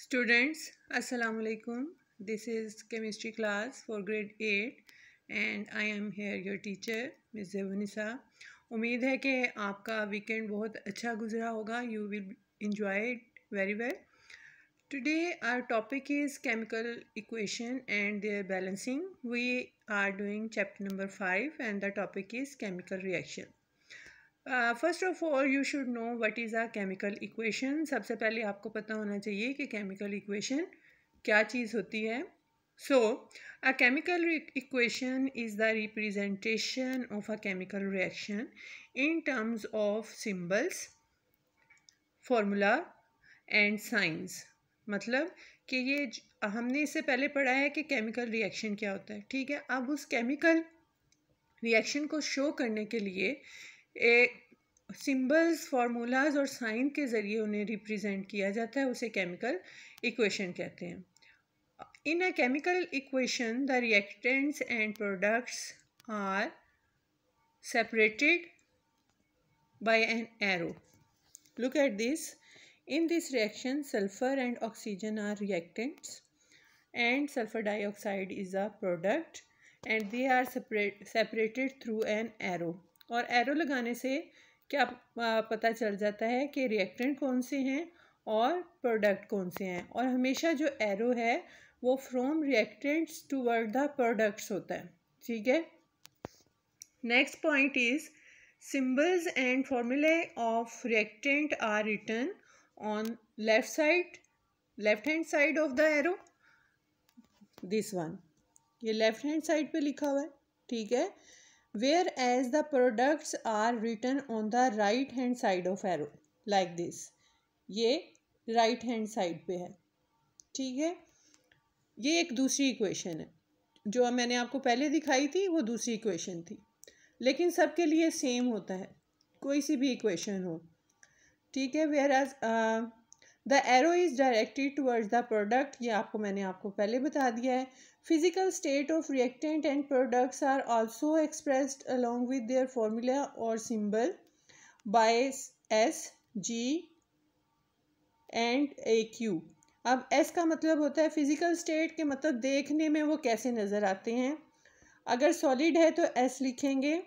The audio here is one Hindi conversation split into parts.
Students, Assalamu alaikum. This is chemistry class for grade 8 and I am here your teacher Ms. Zevanisa. उम्मीद है कि आपका वीकेंड बहुत अच्छा गुजरा होगा. You will enjoy it very well. Today our topic is chemical equation and their balancing. We are doing chapter number 5 and the topic is chemical reaction. First of all you should know what is a chemical equation. सबसे पहले आपको पता होना चाहिए कि केमिकल इक्वेशन क्या चीज़ होती है. So a chemical equation is the representation of a chemical reaction in terms of symbols, formula and science. मतलब कि ये हमने इससे पहले पढ़ा है कि केमिकल रिएक्शन क्या होता है. ठीक है, अब उस केमिकल रिएक्शन को शो करने के लिए सिंबल्स, फार्मूलाज और साइन के ज़रिए उन्हें रिप्रेजेंट किया जाता है. उसे केमिकल इक्वेशन कहते हैं. In a chemical equation the reactants and products are separated by an arrow. Look at this. In this reaction, sulfur and oxygen are reactants and sulfur dioxide is a product and they are separated through an arrow. और एरो लगाने से क्या पता चल जाता है कि रिएक्टेंट कौन से हैं और प्रोडक्ट कौन से हैं. और हमेशा जो एरो है वो from reactants toward the products होता है. ठीक है. Next point is symbols and फॉर्मूले of reactant are written on left hand side of the arrow. this one, ये left hand side पे लिखा हुआ है. ठीक है. whereas the products are written on the right hand side of arrow like this. ये right hand side पे है. ठीक है. ये एक दूसरी इक्वेशन है. जो मैंने आपको पहले दिखाई थी वो दूसरी इक्वेशन थी, लेकिन सबके लिए सेम होता है, कोई सी भी इक्वेशन हो. ठीक है. whereas the arrow is directed towards the product. ये मैंने आपको पहले बता दिया है. physical state of reactant and products are also expressed along with their formula or symbol by S, G and AQ. अब S का मतलब होता है फिजिकल स्टेट के, मतलब देखने में वो कैसे नज़र आते हैं. अगर सॉलिड है तो S लिखेंगे,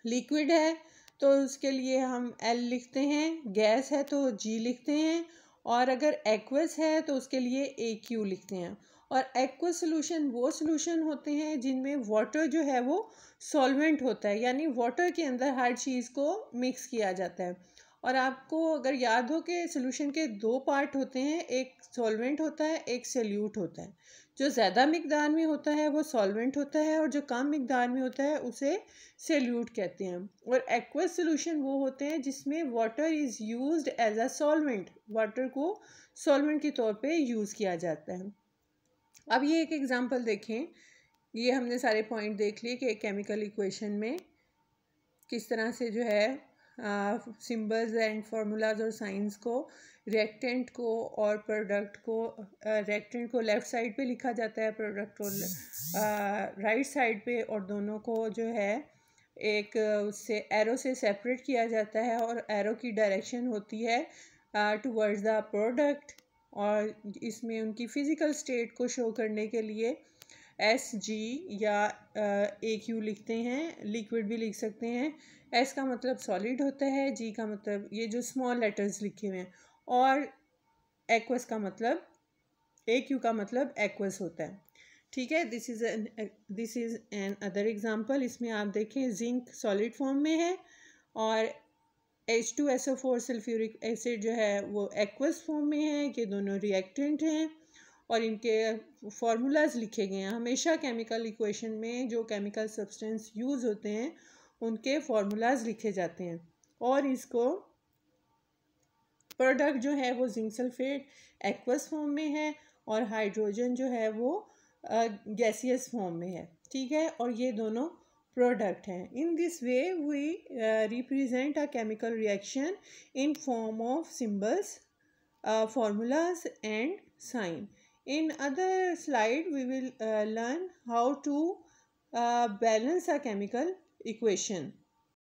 लिक्विड है तो उसके लिए हम L लिखते हैं, गैस है तो G लिखते हैं, और अगर एक्वस है तो उसके लिए AQ लिखते हैं. और एक्वस सोल्यूशन वो सोल्यूशन होते हैं जिनमें वाटर जो है वो सॉल्वेंट होता है, यानी वाटर के अंदर हर चीज़ को मिक्स किया जाता है. और आपको अगर याद हो कि सोल्यूशन के दो पार्ट होते हैं, एक सॉल्वेंट होता है, एक सॉल्यूट होता है. जो ज़्यादा मिकदार में होता है वो सॉल्वेंट होता है और जो कम मिकदार में होता है उसे सॉल्यूट कहते हैं. और एक्वस सोल्यूशन वो होते हैं जिसमें water is used as a solvent, water को सॉल्वेंट के तौर पे यूज़ किया जाता है. अब ये एक एग्जांपल देखें. ये हमने सारे पॉइंट देख लिए कि केमिकल इक्वेशन में किस तरह से जो है सिंबल्स एंड फार्मूलाज और साइंस को, रिएक्टेंट को और प्रोडक्ट को, रिएक्टेंट को लेफ़्ट साइड पे लिखा जाता है, प्रोडक्ट को राइट साइड पे, और दोनों को जो है एक उससे एरो से सेपरेट किया जाता है. और एरो की डायरेक्शन होती है टुवर्ड्स द प्रोडक्ट. और इसमें उनकी फ़िज़िकल स्टेट को शो करने के लिए SG या AQ लिखते हैं. लिक्विड भी लिख सकते हैं. S का मतलब सॉलिड होता है, G का मतलब ये जो स्मॉल लेटर्स लिखे हुए हैं, और एक्वस का मतलब, AQ का मतलब एक्वस होता है. ठीक है. This is an other example. इसमें आप देखें जिंक सॉलिड फॉर्म में है और H2SO4 सल्फ्यूरिक एसिड जो है वो एक्वस फॉर्म में है. ये दोनों रिएक्टेंट हैं और इनके फार्मूलाज लिखे गए हैं. हमेशा केमिकल इक्वेशन में जो केमिकल सब्सटेंस यूज़ होते हैं उनके फार्मूलाज लिखे जाते हैं. और इसको प्रोडक्ट जो है वो जिंक सल्फेट एक्वस फॉर्म में है और हाइड्रोजन जो है वो गैसियस फॉर्म में है. ठीक है. और ये दोनों प्रोडक्ट हैं. In this way we represent a chemical reaction in form of symbols, formulas and sign. In other slide, we will learn how to balance a chemical equation.